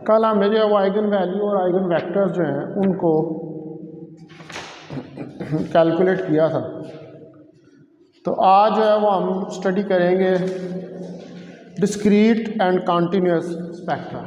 कल हमने जो है वो आइगन वैल्यू और आइगन वेक्टर्स जो हैं उनको कैलकुलेट किया था। तो आज जो है वो हम स्टडी करेंगे डिस्क्रीट एंड कॉन्टीन्यूअस स्पेक्ट्रा।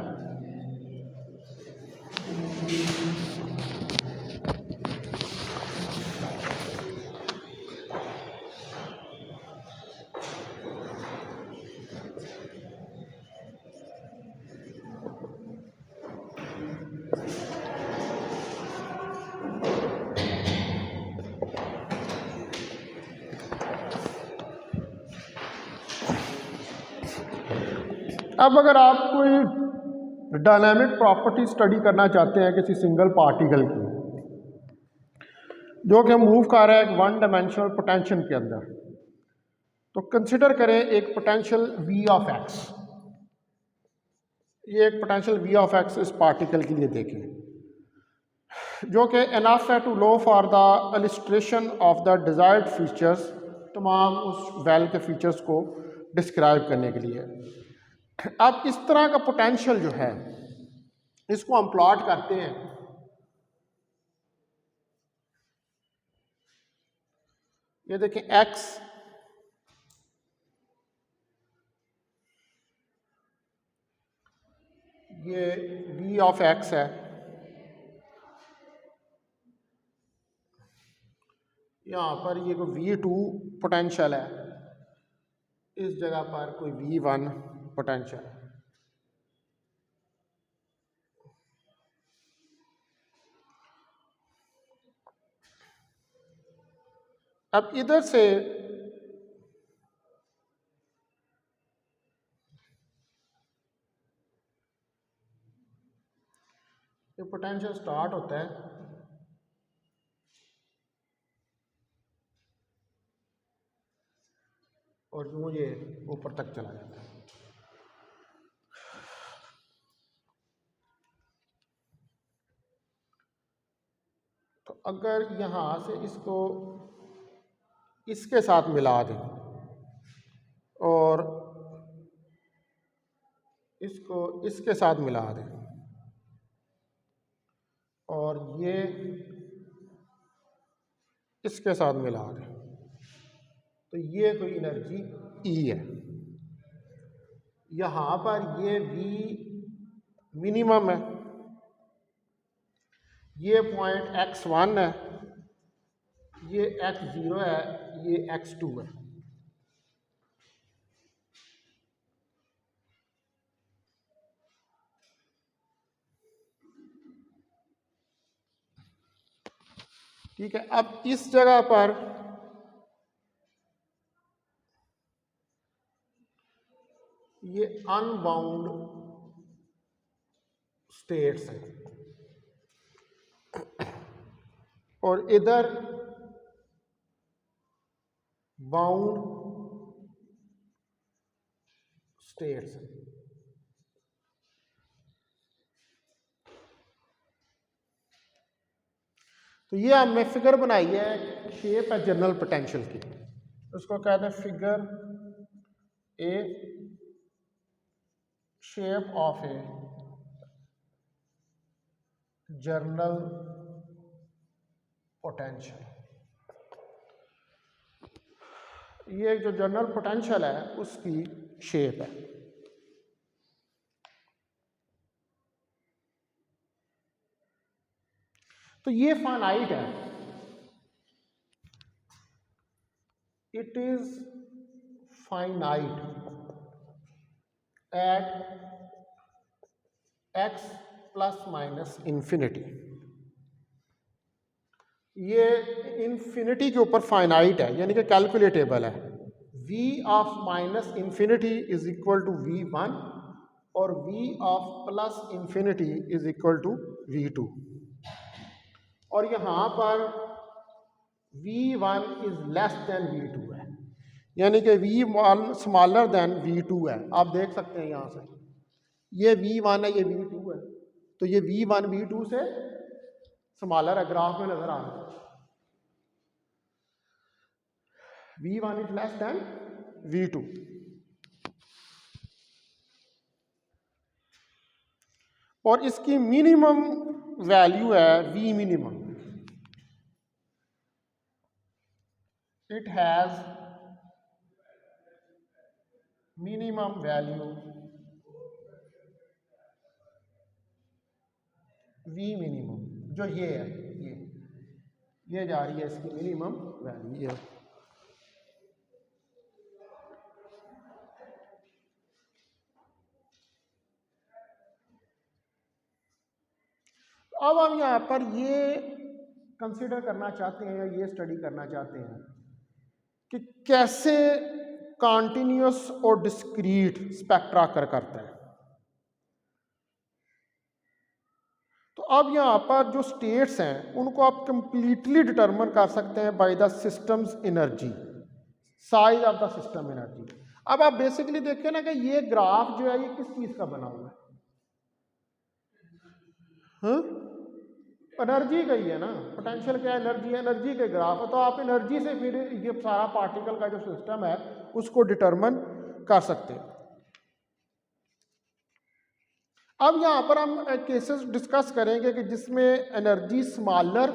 अब अगर आप कोई डायनामिक प्रॉपर्टी स्टडी करना चाहते हैं किसी सिंगल पार्टिकल की जो कि मूव कर रहा है एक वन डायमेंशनल पोटेंशियल के अंदर, तो कंसिडर करें एक पोटेंशियल v ऑफ x। ये एक पोटेंशियल v ऑफ x इस पार्टिकल के लिए देखें जो कि एनफ है to low for the illustration of the desired features, तमाम उस वेल के फीचर्स को डिस्क्राइब करने के लिए। अब इस तरह का पोटेंशियल जो है इसको हम प्लॉट करते हैं। ये देखें x, ये v ऑफ x है, यहाँ पर ये कोई v2 पोटेंशियल है, इस जगह पर कोई v1 पोटेंशियल है। अब इधर से ये पोटेंशियल स्टार्ट होता है और यूँ ये ऊपर तक चला जाता है। तो अगर यहाँ से इसको इसके साथ मिला दें और इसको इसके साथ मिला दें और ये इसके साथ मिला दें, तो ये कोई एनर्जी E है। यहाँ पर ये V मिनिमम है, ये पॉइंट x1 है, ये x0 है, ये x2 है। ठीक है, अब इस जगह पर ये अनबाउंड स्टेट्स हैं और इधर बाउंड स्टेट्स हैं। तो ये हमने फिगर बनाई है, शेप है जनरल पोटेंशियल की, उसको कहते हैं figure A, shape of a general potential. ये जो जनरल पोटेंशियल है उसकी शेप है। तो ये फाइनाइट है, it is finite at x plus minus infinity. ये इंफिनिटी के ऊपर फाइनाइट है, यानी कि कैलकुलेटेबल है। v of minus infinity is equal to v1 और v of plus infinity is equal to v2। और यहाँ पर v1 is less than v2 है, यानी कि v1 स्मॉलर देन v2 है। आप देख सकते हैं यहाँ से ये v1 है, ये v2 है, तो ये v1 v2 से स्मॉलर है, ग्राफ में नजर आ रहा है। v1 is less than v2। और इसकी मिनिमम वैल्यू है V minimum, it has minimum value V minimum, जो ये है, ये जा रही है इसकी मिनिमम वैल्यू ये। अब हम यहाँ पर ये कंसीडर करना चाहते हैं या ये स्टडी करना चाहते हैं कि कैसे कॉन्टिन्यूस और डिस्क्रीट स्पेक्ट्रा अकर करता है। तो अब यहाँ पर जो स्टेट्स हैं उनको आप कंप्लीटली डिटरमिन कर सकते हैं by the systems energy, size of the system energy. अब आप बेसिकली देखें ना कि ये ग्राफ जो है ये किस चीज़ का बना हुआ है, हाँ एनर्जी का ही है ना, पोटेंशियल क्या एनर्जी है, एनर्जी के ग्राफ है। तो आप एनर्जी से फिर ये सारा पार्टिकल का जो सिस्टम है उसको डिटरमिन कर सकते हैं। अब यहाँ पर हम केसेस डिस्कस करेंगे कि जिसमें एनर्जी स्मॉलर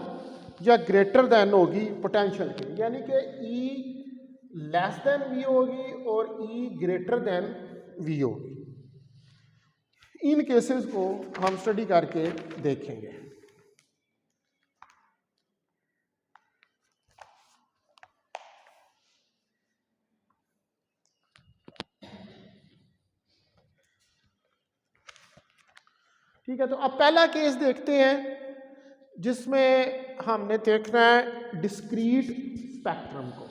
या ग्रेटर देन होगी पोटेंशियल के, यानी कि E लेस देन वी होगी और E ग्रेटर देन वी होगी। इन केसेस को हम स्टडी करके देखेंगे। ठीक है, तो अब पहला केस देखते हैं जिसमें हमने देखना है डिस्क्रीट स्पेक्ट्रम को।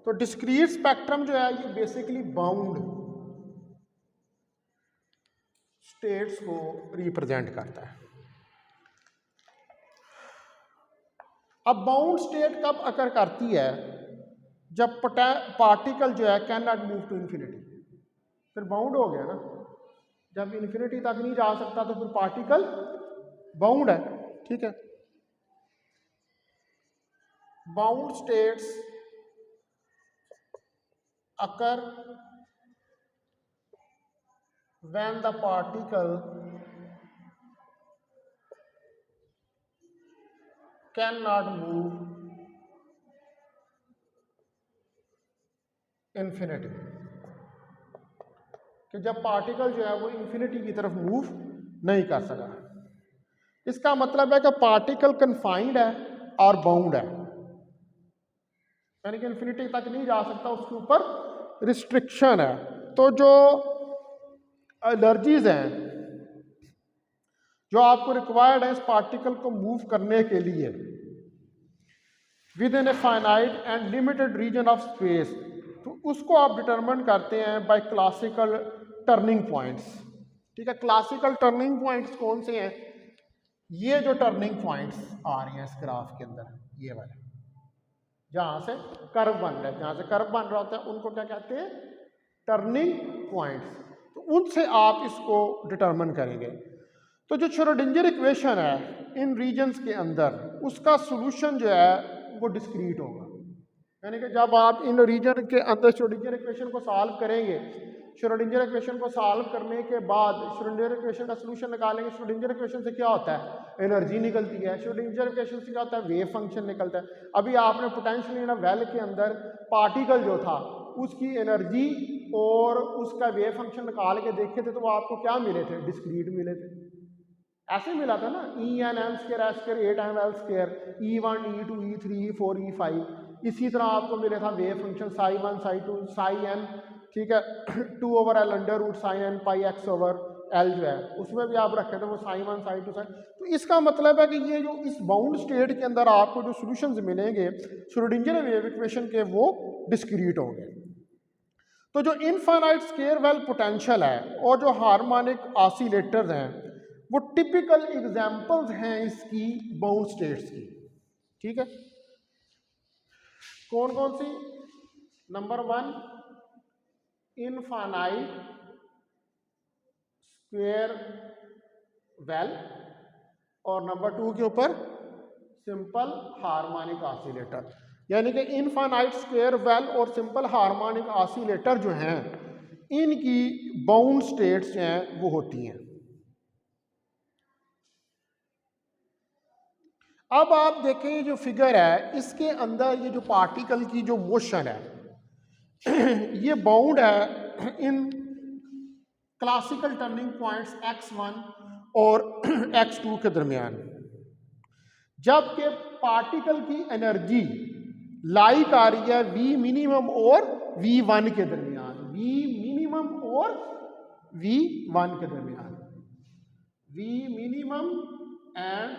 तो डिस्क्रीट स्पेक्ट्रम जो है ये बेसिकली बाउंड स्टेट्स को रिप्रेजेंट करता है। अब बाउंड स्टेट कब अकर करती है, जब पार्टिकल जो है can not move to infinity, फिर बाउंड हो गया ना। जब इंफिनिटी तक नहीं जा सकता तो फिर पार्टिकल बाउंड है। ठीक है, bound states occur when the particle cannot move infinity, कि जब पार्टिकल जो है वो इंफिनिटी की तरफ मूव नहीं कर सका। इसका मतलब है कि पार्टिकल कन्फाइंड है और बाउंड है, यानी कि इंफिनिटी तक नहीं जा सकता, उसके ऊपर रिस्ट्रिक्शन है। तो जो एनर्जीज हैं जो आपको रिक्वायर्ड है इस पार्टिकल को मूव करने के लिए within a finite and limited region of space, तो उसको आप डिटरमिन करते हैं बाय क्लासिकल टर्निंग पॉइंट्स। ठीक है, क्लासिकल टर्निंग पॉइंट्स कौन से हैं, ये जो टर्निंग पॉइंट्स आ रही हैं इस ग्राफ के अंदर, ये वाले जहाँ से कर्व बन रहा है, जहाँ से कर्व बन रहा होता है उनको क्या कहते हैं, टर्निंग पॉइंट्स। तो उनसे आप इसको डिटरमिन करेंगे। तो जो श्रोडिंगर इक्वेशन है इन रीजन्स के अंदर, उसका सोल्यूशन जो है वो डिस्क्रीट होगा, यानी कि जब आप इन रीजन के अंदर श्रोडिंगर इक्वेशन को सॉल्व करेंगे, श्रोडिंगर इक्वेशन को सॉल्व करने के बाद श्रोडिंगर इक्वेशन का सोल्यूशन निकालेंगे। श्रोडिंगर इक्वेशन से क्या होता है, एनर्जी निकलती है। श्रोडिंगर इक्वेशन से क्या होता है, वेव फंक्शन निकलता है। अभी आपने पोटेंशियल इन अ वेल के अंदर पार्टिकल जो था उसकी एनर्जी और उसका वेव फंक्शन निकाल के देखे थे, तो वो आपको क्या मिले थे, डिस्क्रीट मिले थे। ऐसे मिला था ना, E(n)m²(s²) 8ml², E1 E2 E3 E4 E5। इसी तरह आपको मिले था वेव फंक्शन ψ1 ψ2 ψn, ठीक है, 2/L√sin n πx/L जो है उसमें भी आप रखे थे वो ψ1 ψ2 ψ। तो इसका मतलब है कि ये जो इस बाउंड स्टेट के अंदर आपको जो सॉल्यूशंस मिलेंगे श्रोडिंगर वेव इक्वेशन के, वो डिस्क्रीट होंगे। तो जो इनफाइनाइट स्केयर वेल पोटेंशियल है और जो हार्मोनिक ऑसिलेटर्स हैं वो टिपिकल एग्जाम्पल्स हैं इसकी बाउंड स्टेट्स की। ठीक है, कौन कौन सी, नंबर 1 इनफाइनाइट स्क्वायर वेल और नंबर 2 के ऊपर सिंपल हार्मोनिक ऑसिलेटर। यानी कि इनफाइनाइट स्क्वायर वेल और सिंपल हार्मोनिक ऑसिलेटर जो हैं इनकी बाउंड स्टेट्स जो हैं वो होती हैं। अब आप देखें ये जो फिगर है इसके अंदर ये जो पार्टिकल की जो मोशन है ये बाउंड है in classical turning points x1 और x2 के दरमियान, जबकि पार्टिकल की एनर्जी लाइक आ रही है v मिनिमम और v1 के दरमियान, v मिनिमम और v1 के दरमियान, v मिनिमम एंड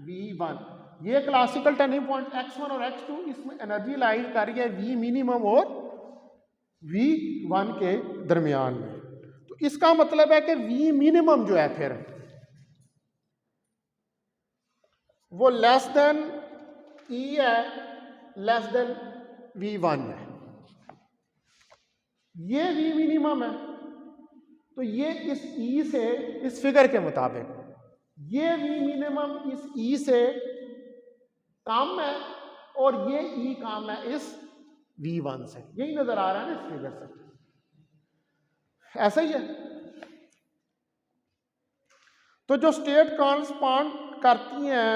v1। ये क्लासिकल टर्निंग पॉइंट x1 और x2, इसमें एनर्जी लाइक आ रही है v मिनिमम और v1 के दरमियान में। तो इसका मतलब है कि v मिनिमम जो है फिर वो लेस देन E है, लेस देन V1 है। ये V मिनिमम है तो ये इस E से, इस फिगर के मुताबिक ये V मिनिमम इस E से कम है और ये E कम है इस V1 से। यही नजर आ रहा है ना इस फिगर से, ऐसा ही है। तो जो स्टेट कॉरस्पॉन्ड करती हैं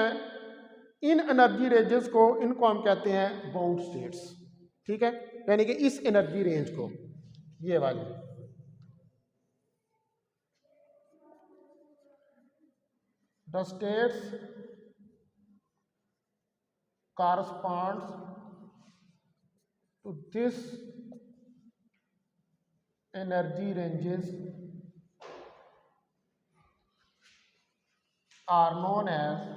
इन एनर्जी रेंजेस को, इनको हम कहते हैं बाउंड स्टेट्स। ठीक है, यानी कि इस एनर्जी रेंज को, ये वाली, the states corresponds to this energy ranges are known as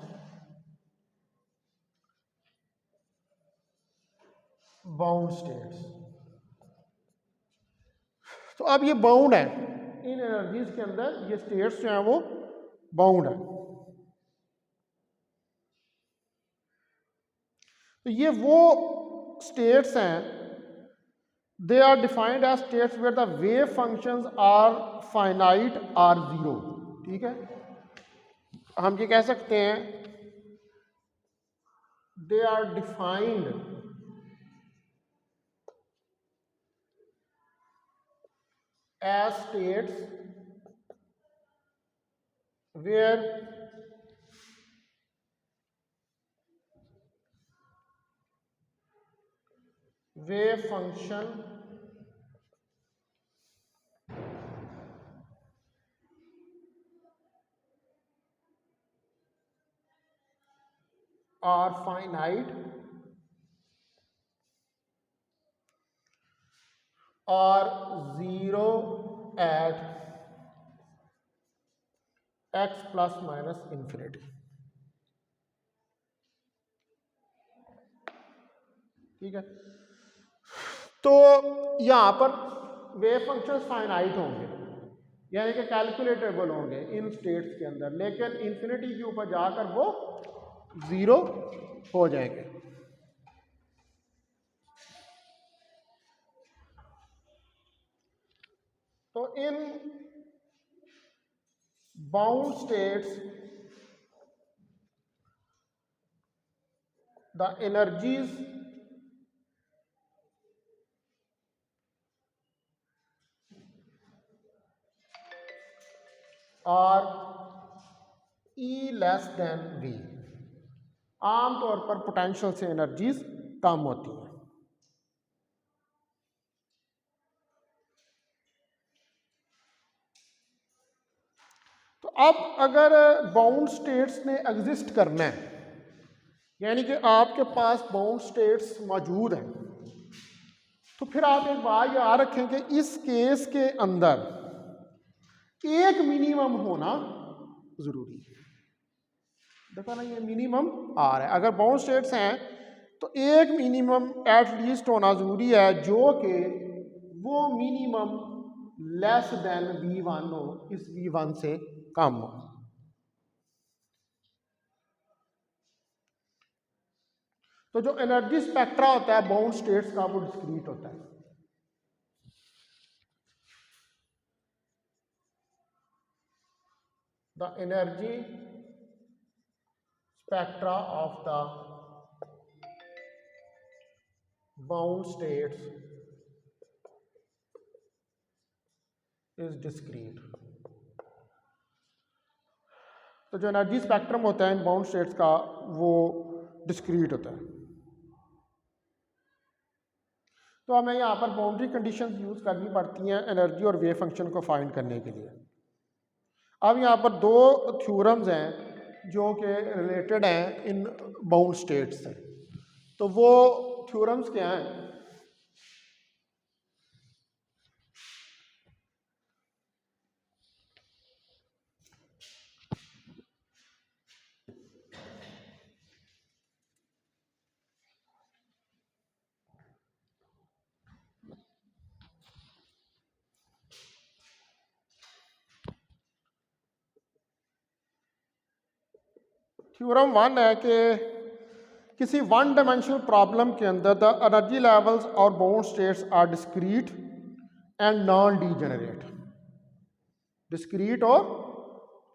bound states. तो अब ये बाउंड है, इन एनर्जीज के अंदर ये स्टेट्स जो हैं वो बाउंड है। तो ये वो स्टेट्स हैं, they are defined as states where the wave functions are finite or zero. ठीक है, हम ये कह सकते हैं they are defined as states where wave function are finite or zero at x plus minus infinity। ठीक है, तो यहां पर वेव फंक्शंस फाइनाइट होंगे, यानी कि कैलकुलेटेबल होंगे इन स्टेट्स के अंदर, लेकिन इंफिनिटी के ऊपर जाकर वो जीरो हो जाएंगे। तो in bound states the energies are E less than V। आमतौर पर पोटेंशियल से एनर्जीज कम होती हैं। तो अब अगर बाउंड स्टेट्स ने एग्जिस्ट करना है, यानी कि आपके पास बाउंड स्टेट्स मौजूद हैं, तो फिर आप एक बात याद रखें कि इस केस के अंदर एक मिनिमम होना जरूरी है। देखो ना, ये मिनिमम आ रहा है, अगर बाउंड स्टेट्स हैं तो एक मिनिमम एट लीस्ट होना जरूरी है, जो कि वो मिनिमम लेस देन V1 हो, इस V1 से कम हो। तो जो एनर्जी स्पेक्ट्रा होता है बाउंड स्टेट्स का, वो डिस्क्रीट होता है। the energy spectra of the bound states is discrete। तो जो एनर्जी स्पेक्ट्रम होता है इन बाउंड स्टेट्स का वो डिस्क्रीट होता है। तो हमें यहाँ पर बाउंड्री कंडीशंस यूज़ करनी पड़ती हैं एनर्जी और वेव फंक्शन को फाइंड करने के लिए। अब यहाँ पर दो थ्योरम्स हैं जो कि रिलेटेड हैं इन बाउंड स्टेट्स से। तो वो थ्योरम्स क्या हैं? थ्योरम 1 है कि किसी वन डायमेंशनल प्रॉब्लम के अंदर द एनर्जी लेवल्स और bound states are discrete and non degenerate. Discrete और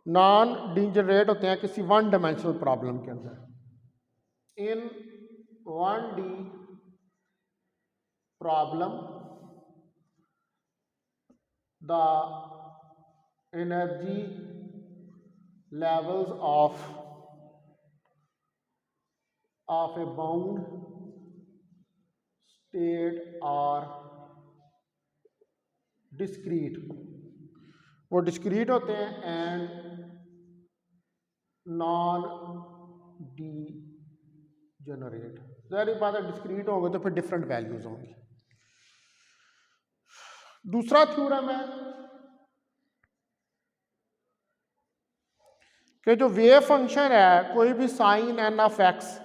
नॉन डीजेनरेट होते हैं किसी वन डायमेंशनल प्रॉब्लम के अंदर। इन 1D प्रॉब्लम the energy levels of a bound state are discrete। वो डिस्क्रीट होते हैं एंड नॉन डीजेनरेट। ज़ाहिर बात है डिस्क्रीट होंगे तो फिर डिफरेंट वैल्यूज होंगी। दूसरा थ्योरम है कि जो वेव फंक्शन है कोई भी psi n of x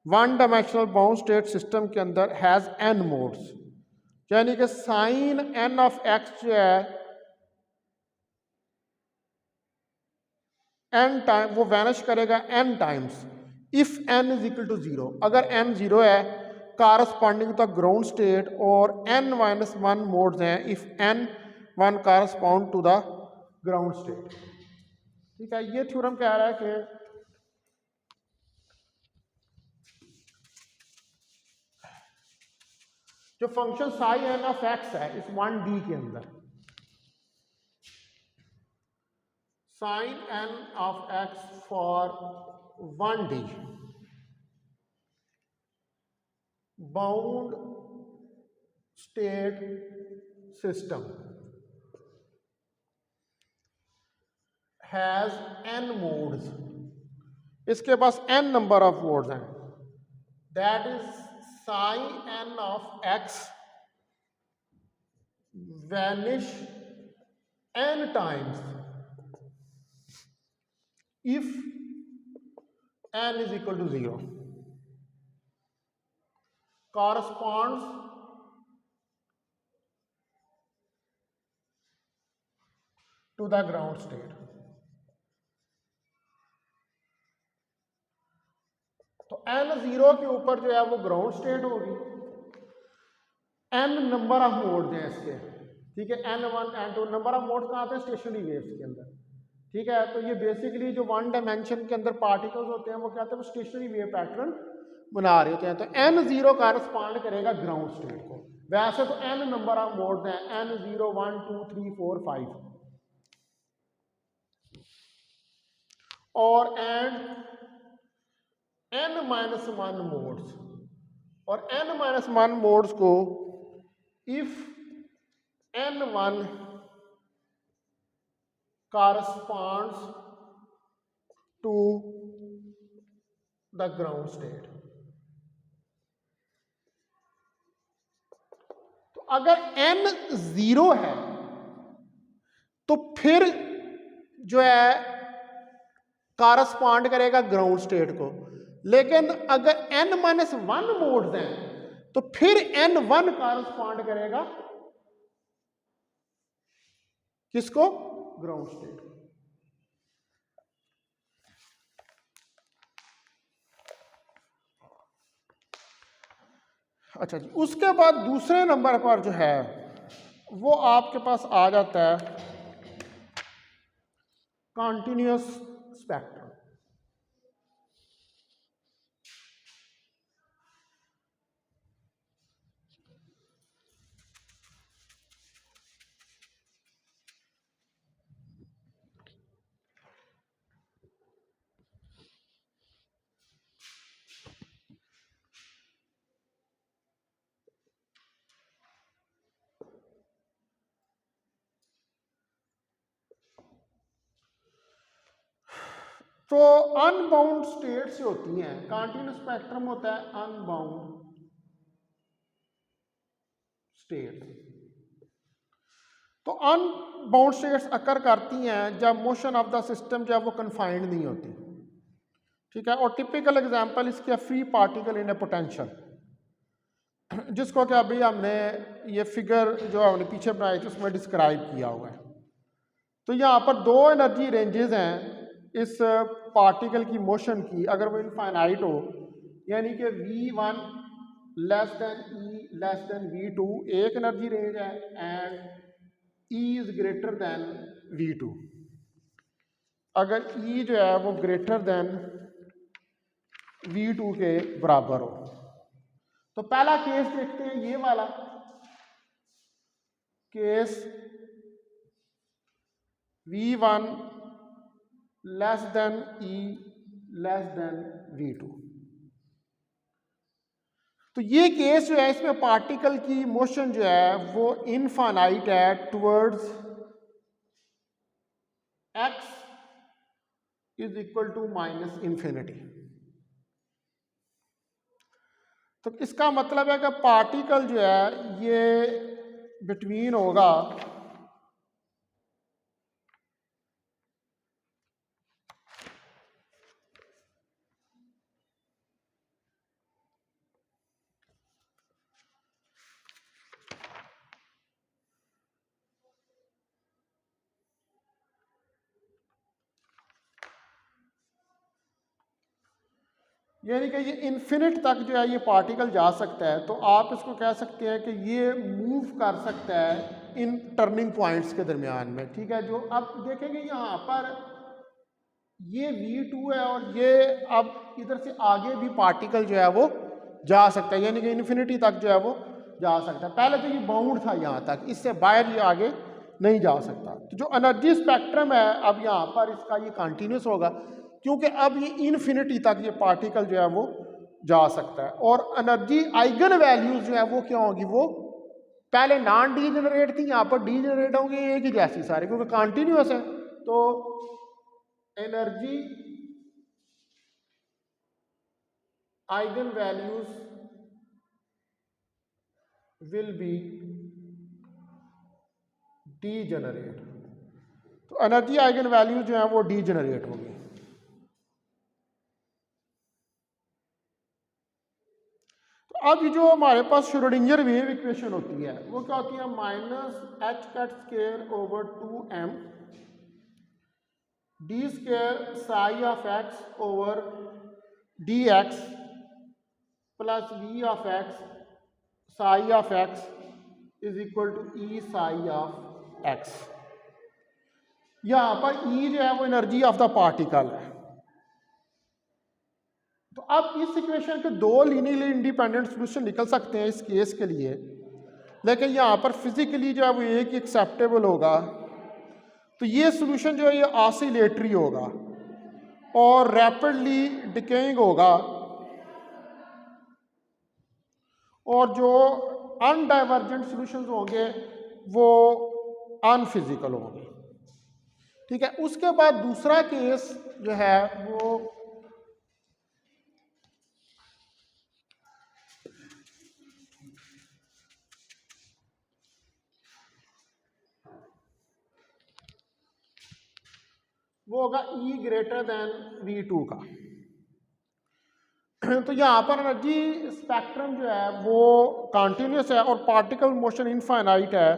one dimensional bound state system के अंदर हैज़ एन मोड्स, यानी कि साइन एन ऑफ एक्स जो है एन टाइम वो वैनिश करेगा n times if n is equal to 0। अगर एन 0 है कारस्पॉन्डिंग द ग्राउंड स्टेट और n-1 मोड्स हैं if n1 correspond to the ground state. ठीक है, ये थ्योरम कह रहा है कि जो function psi n of x है इस 1D के अंदर, sine n of x for 1D bound state system has n modes. इसके पास n नंबर ऑफ मोड्स हैं। That is sine n of x vanish n times if n is equal to 0 corresponds to the ground state। तो n0 के ऊपर जो है वो ground state होगी। n नंबर ऑफ मोड्स हैं इसके, ठीक है, n1 n2 number of modes कहाँ आते हैं? स्टेशनरी वेव्स के अंदर। ठीक है, तो ये बेसिकली जो वन डायमेंशन के अंदर पार्टिकल्स होते हैं वो क्या होते हैं? वो स्टेशनरी वेव पैटर्न बना रहे होते हैं। तो n0 कॉरस्पॉन्ड करेगा ग्राउंड स्टेट को। वैसे तो n नंबर ऑफ मोड्स हैं, n0 1 2 3 4 5 और n-1 मोड्स, और n-1 मोड्स को if n1 corresponds to the ground state। तो अगर n 0 है तो फिर जो है कॉरस्पॉन्ड करेगा ग्राउंड स्टेट को, लेकिन अगर n-1 मोड्स हैं तो फिर n1 कॉरस्पॉन्ड करेगा किसको? Ground state. अच्छा जी, उसके बाद दूसरे नंबर पर जो है वो आपके पास आ जाता है कॉन्टिन्यूस स्पेक्ट्रम। तो अनबाउंड स्टेट्स होती हैं, कॉन्टिन्यूस स्पेक्ट्रम होता है अनबाउंड स्टेट्स। तो अनबाउंड स्टेट्स अकर करती हैं जब मोशन ऑफ द सिस्टम जो है वो कन्फाइंड नहीं होती, ठीक है। और टिपिकल एग्जांपल इसकी है free particle in A potential, जिसको कि अभी हमने ये फिगर जो हमने पीछे बनाई थी उसमें डिस्क्राइब किया हुआ है। तो यहाँ पर दो एनर्जी रेंजेस हैं इस पार्टिकल की मोशन की, अगर वो इनफाइनाइट हो, यानी कि v1 less than e less then v2 एक एनर्जी रेंज है, and e is greater than v2 अगर e जो है वो ग्रेटर देन v2 के बराबर हो। तो पहला केस देखते हैं, ये वाला case v1 less than e less then v2। तो ये केस जो है इसमें पार्टिकल की मोशन जो है वो इनफाइनाइट है towards x is equal to minus infinity. तो इसका मतलब है कि पार्टिकल जो है ये बिटवीन होगा यानी कि ये इन्फिनिट तक जो है ये पार्टिकल जा सकता है। तो आप इसको कह सकते हैं कि ये मूव कर सकता है इन टर्निंग पॉइंट्स के दरमियान में, ठीक है। जो अब देखेंगे यहाँ पर ये v2 है और ये अब इधर से आगे भी पार्टिकल जो है वो जा सकता है, यानी कि इन्फिनिटी तक जो है वो जा सकता है। पहले तो ये बाउंड था यहाँ तक, इससे बाहर ये आगे नहीं जा सकता। तो जो एनर्जी स्पेक्ट्रम है अब यहाँ पर इसका ये कंटिन्यूस होगा, क्योंकि अब ये इन्फिनिटी तक ये पार्टिकल जो है वो जा सकता है। और एनर्जी आइगन वैल्यूज जो है वो क्या होगी, वो पहले नॉन डीजेनरेट थी, यहाँ पर डीजेनरेट होंगे एक ही जैसी सारे, क्योंकि कंटिन्यूस है। तो energy eigen values will be degenerate. तो एनर्जी आइगन वैल्यूज जो है वो डीजेनरेट होगी। अब ये जो हमारे पास श्रोडिंगर वेव इक्वेशन होती है वो क्या होती है, minus h cut square over 2m d square psi of x over d x plus V of x psi of x is equal to E psi of x. यहाँ पर ई जो है वो एनर्जी ऑफ द पार्टिकल है। तो अब इस equation के दो लीनियरली इंडिपेंडेंट सॉल्यूशन निकल सकते हैं इस केस के लिए, लेकिन यहाँ पर फिजिकली जो है वो एक ही एक्सेप्टेबल होगा। तो ये सॉल्यूशन जो है ये ऑसिलेटरी होगा और रैपिडली डिकेइंग होगा, और जो अनडाइवर्जेंट सॉल्यूशंस होंगे वो अनफिजिकल होंगे, ठीक है। उसके बाद दूसरा केस जो है वो होगा E ग्रेटर देन V2 का। तो यहाँ पर एनर्जी स्पेक्ट्रम जो है वो कंटिन्यूस है और पार्टिकल मोशन इनफाइनाइट है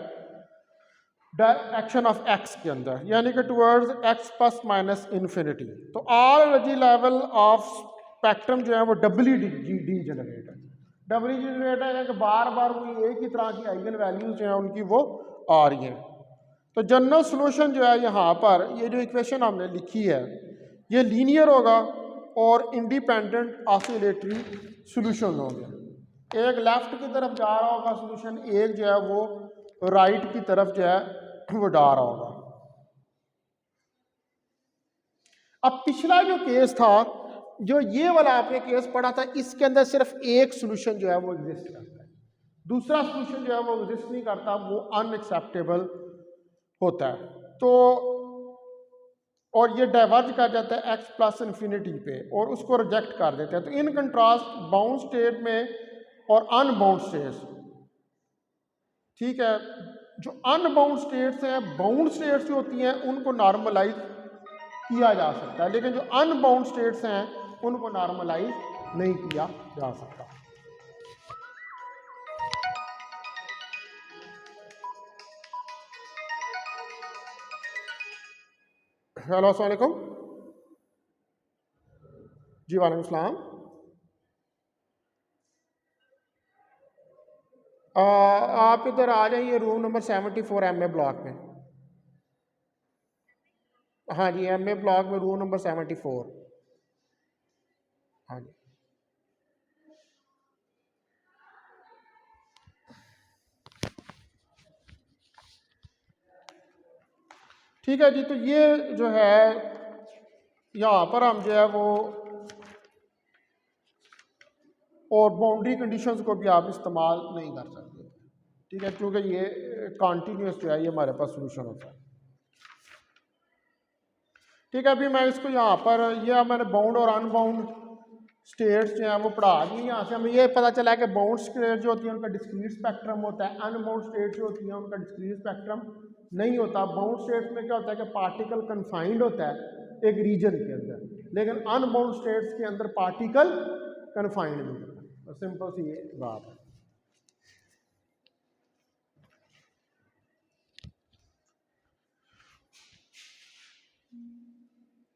डायरेक्शन ऑफ x के अंदर, यानी कि towards x plus minus infinity. तो all energy level of spectrum जो है वो डबली डीजेनरेट है। डबली डीजेनरेट है कि बार बार वो एक ही तरह की आइगन वैल्यूज जो है उनकी वो आ रही हैं। तो जनरल सोल्यूशन जो है यहाँ पर, ये जो इक्वेशन हमने लिखी है ये लीनियर होगा और इंडिपेंडेंट ऑसिलेटरी सोल्यूशन होंगे। एक लेफ्ट की तरफ जा रहा होगा सोल्यूशन, एक जो है वो राइट की तरफ जो है वो जा रहा होगा। अब पिछला जो केस था, जो ये वाला आपने केस पढ़ा था, इसके अंदर सिर्फ एक सोल्यूशन जो है वो एग्जिस्ट करता है, दूसरा सोल्यूशन जो है वो एग्जिस्ट नहीं करता, वो अनएक्सेप्टेबल होता है। तो और ये डाइवर्ज कर जाता है एक्स प्लस इन्फिनिटी पे और उसको रिजेक्ट कर देते हैं। तो इन कंट्रास्ट बाउंड स्टेट में और अनबाउंड स्टेट्स, ठीक है, जो अनबाउंड स्टेट्स हैं, बाउंड स्टेट्स जो होती हैं उनको नॉर्मलाइज किया जा सकता है, लेकिन जो अनबाउंड स्टेट्स हैं उनको नॉर्मलाइज नहीं किया जा सकता। हेलो, अस्सलाम वालेकुम जी। वालेकुम सलाम। आप इधर आ जाइए रूम नंबर 74 MA ब्लॉक में। हाँ जी, MA ब्लॉक में रूम नंबर 74। हाँ जी, ठीक है जी। तो ये जो है यहाँ पर हम जो है वो और बाउंड्री कंडीशंस को भी आप इस्तेमाल नहीं कर सकते, ठीक है, क्योंकि ये कॉन्टीन्यूस जो है ये हमारे पास सोल्यूशन होता है। ठीक है, अभी मैं इसको यहाँ पर ये मैंने बाउंड और अनबाउंड स्टेट्स जो हैं वो पढ़ा दी। यहाँ से हमें ये पता चला है कि बाउंड स्टेट जो होती है उनका डिस्क्रीट स्पेक्ट्रम होता है, अनबाउंड स्टेट जो होती है उनका डिस्क्रीट स्पेक्ट्रम नहीं होता। बाउंड स्टेट्स में क्या होता है कि पार्टिकल कन्फाइंड होता है एक रीजन के अंदर, लेकिन अनबाउंड स्टेट्स के अंदर पार्टिकल कन्फाइंड नहीं होता। सिंपल सी ये बात है।